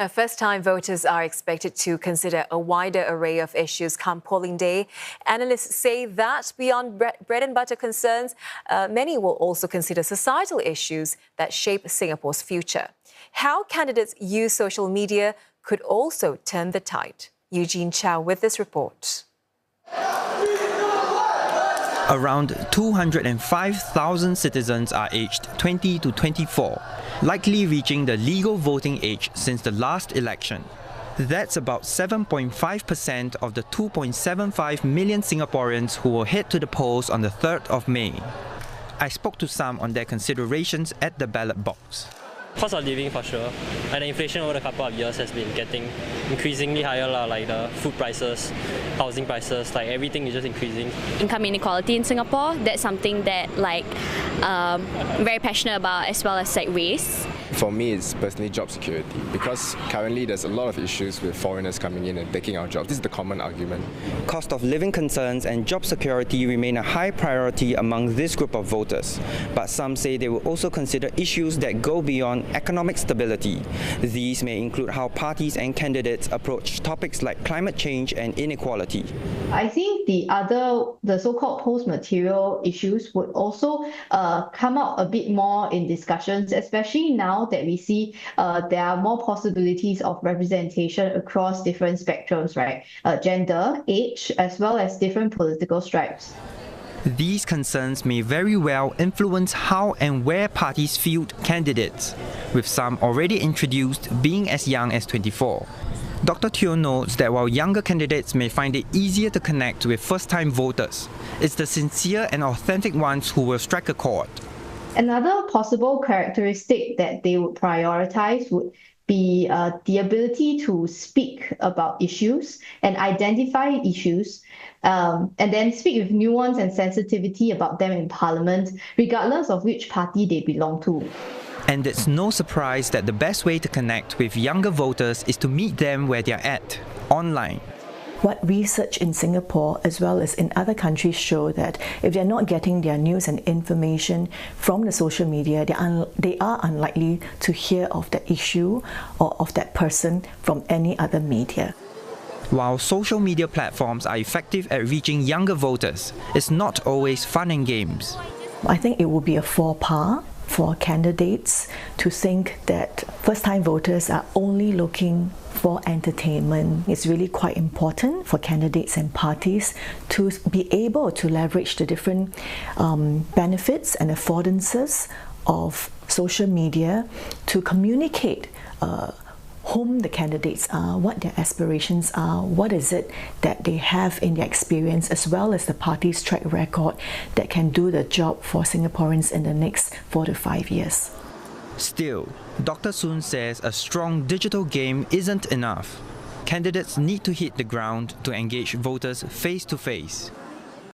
First-time voters are expected to consider a wider array of issues come polling day. Analysts say that beyond bread and butter concerns, many will also consider societal issues that shape Singapore's future. How candidates use social media could also turn the tide. Eugene Chow with this report. Around 205,000 citizens are aged 20 to 24, likely reaching the legal voting age since the last election. That's about 7.5% of the 2.75 million Singaporeans who will head to the polls on the 3rd of May. I spoke to some on their considerations at the ballot box. Cost of living for sure, and the inflation over the couple of years has been getting increasingly higher, like the food prices, housing prices, like everything is just increasing. Income inequality in Singapore, that's something that I'm very passionate about, as well as race. For me, it's personally job security, because currently there's a lot of issues with foreigners coming in and taking our jobs. This is the common argument. Cost of living concerns and job security remain a high priority among this group of voters, but some say they will also consider issues that go beyond economic stability. These may include how parties and candidates approach topics like climate change and inequality. I think the so-called post-material issues would also come out a bit more in discussions, especially now that we see there are more possibilities of representation across different spectrums, right? Gender, age, as well as different political stripes. These concerns may very well influence how and where parties field candidates, with some already introduced being as young as 24. Dr. Teo notes that while younger candidates may find it easier to connect with first-time voters, it's the sincere and authentic ones who will strike a chord. Another possible characteristic that they would prioritize would be the ability to speak about issues and identify issues, and then speak with nuance and sensitivity about them in Parliament, regardless of which party they belong to. And it's no surprise that the best way to connect with younger voters is to meet them where they're at, online. What research in Singapore as well as in other countries show that if they're not getting their news and information from the social media, they are unlikely to hear of that issue or of that person from any other media. While social media platforms are effective at reaching younger voters, it's not always fun and games. I think it will be a faux pas for candidates to think that first-time voters are only looking for entertainment. It's really quite important for candidates and parties to be able to leverage the different benefits and affordances of social media to communicate whom the candidates are, what their aspirations are, what is it that they have in their experience, as well as the party's track record that can do the job for Singaporeans in the next 4 to 5 years. Still, Dr. Soon says a strong digital game isn't enough. Candidates need to hit the ground to engage voters face to face.